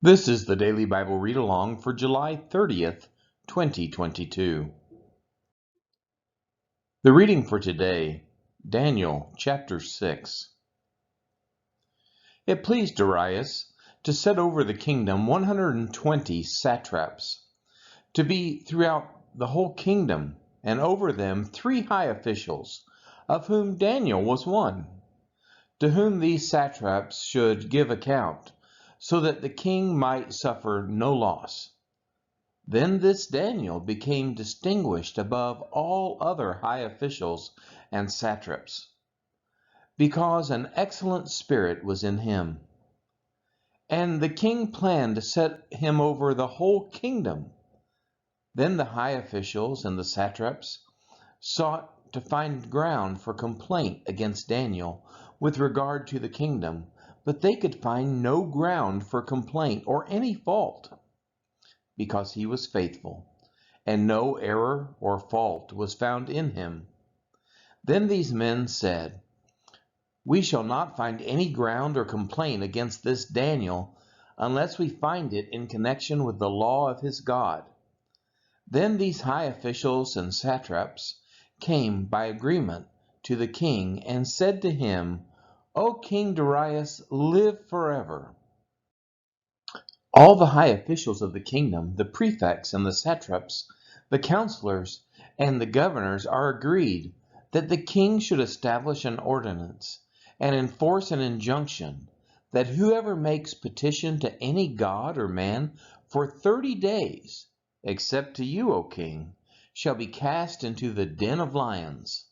This is the Daily Bible Read Along for July 30th, 2022. The reading for today, Daniel chapter 6. It pleased Darius to set over the kingdom 120 satraps, to be throughout the whole kingdom, and over them 3 high officials, of whom Daniel was one, to whom these satraps should give account, so that the king might suffer no loss. Then this Daniel became distinguished above all other high officials and satraps, because an excellent spirit was in him. And the king planned to set him over the whole kingdom. Then the high officials and the satraps sought to find ground for complaint against Daniel with regard to the kingdom, but they could find no ground for complaint or any fault, because he was faithful, and no error or fault was found in him. Then these men said, "We shall not find any ground or complaint against this Daniel unless we find it in connection with the law of his God." Then these high officials and satraps came by agreement to the king and said to him, "O King Darius, live forever." All the high officials of the kingdom, the prefects and the satraps, the counselors and the governors are agreed that the king should establish an ordinance and enforce an injunction that whoever makes petition to any god or man for 30 days, except to you, O king, shall be cast into the den of lions.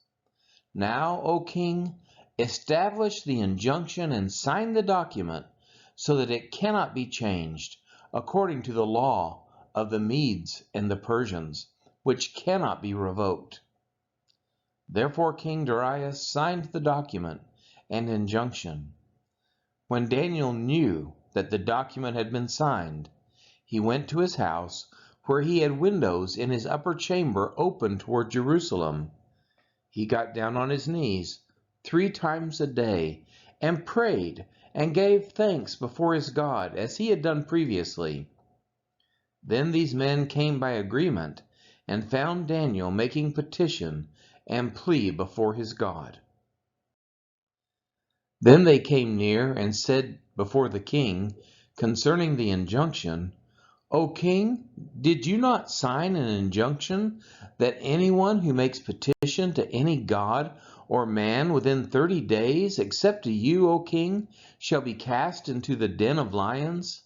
Now, O king, establish the injunction and sign the document, so that it cannot be changed, according to the law of the Medes and the Persians, which cannot be revoked. Therefore King Darius signed the document and injunction. When Daniel knew that the document had been signed, he went to his house, where he had windows in his upper chamber open toward Jerusalem. He got down on his knees 3 times a day and prayed and gave thanks before his God, as he had done previously. Then these men came by agreement and found Daniel making petition and plea before his God. Then they came near and said before the king concerning the injunction, "O king, did you not sign an injunction that anyone who makes petition to any god or man within 30 days, except to you, O king, shall be cast into the den of lions?"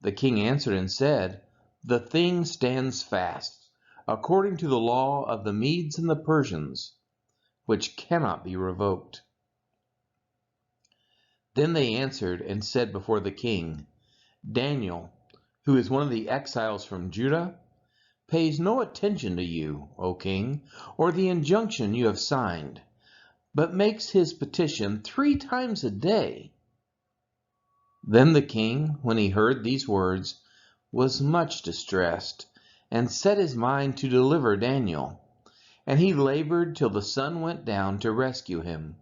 The king answered and said, "The thing stands fast, according to the law of the Medes and the Persians, which cannot be revoked." Then they answered and said before the king, "Daniel, who is one of the exiles from Judah, pays no attention to you, O king, or the injunction you have signed, but makes his petition 3 times a day." Then the king, when he heard these words, was much distressed, and set his mind to deliver Daniel, and he labored till the sun went down to rescue him.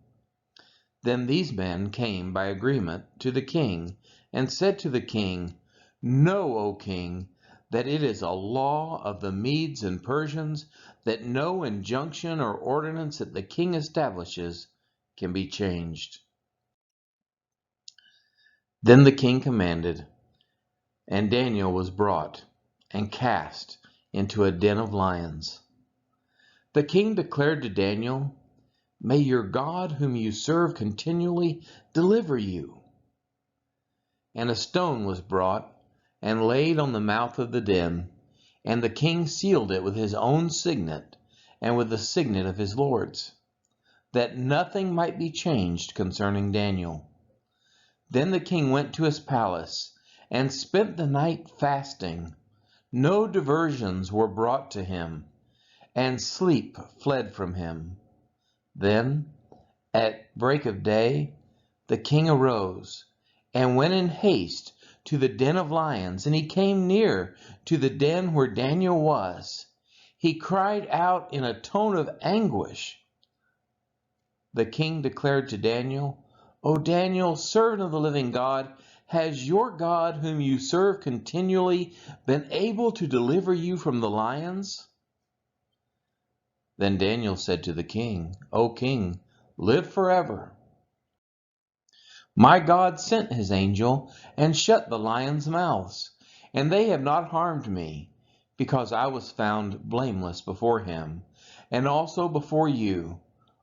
Then these men came by agreement to the king and said to the king, "Know, O king, that it is a law of the Medes and Persians that no injunction or ordinance that the king establishes can be changed." Then the king commanded, and Daniel was brought and cast into a den of lions. The king declared to Daniel, "May your God, whom you serve continually, deliver you." And a stone was brought and laid on the mouth of the den, and the king sealed it with his own signet and with the signet of his lords, that nothing might be changed concerning Daniel. Then the king went to his palace and spent the night fasting. No diversions were brought to him, and sleep fled from him. Then, at break of day, the king arose and went in haste to the den of lions, and he came near to the den where Daniel was. He cried out in a tone of anguish. The king declared to Daniel, "O Daniel, servant of the living God, Has your God, whom you serve continually, been able to deliver you from the lions?" Then Daniel said to the king, "O king, live forever. My God sent his angel and shut the lions' mouths, and they have not harmed me, because I was found blameless before him, and also before you.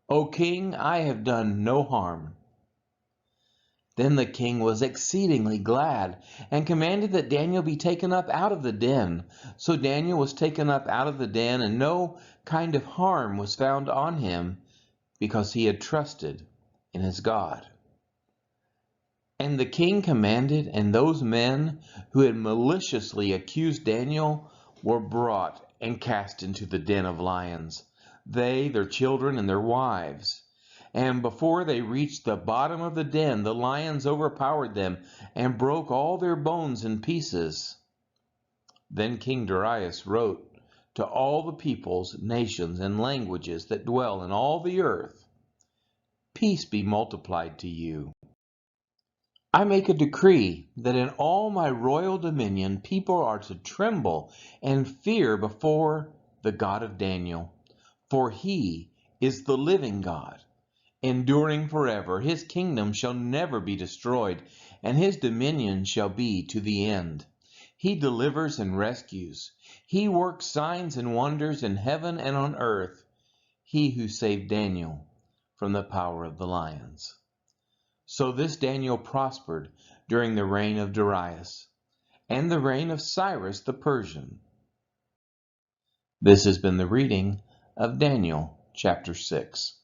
O king, I have done no harm." Then the king was exceedingly glad, and commanded that Daniel be taken up out of the den. So Daniel was taken up out of the den, and no kind of harm was found on him, because he had trusted in his God. And the king commanded, and those men who had maliciously accused Daniel were brought and cast into the den of lions, they, their children, and their wives. And before they reached the bottom of the den, the lions overpowered them and broke all their bones in pieces. Then King Darius wrote to all the peoples, nations, and languages that dwell in all the earth, "Peace be multiplied to you. I make a decree that in all my royal dominion people are to tremble and fear before the God of Daniel, for he is the living God, enduring forever. His kingdom shall never be destroyed, and his dominion shall be to the end. He delivers and rescues. He works signs and wonders in heaven and on earth. He who saved Daniel from the power of the lions." So this Daniel prospered during the reign of Darius and the reign of Cyrus the Persian. This has been the reading of Daniel chapter 6.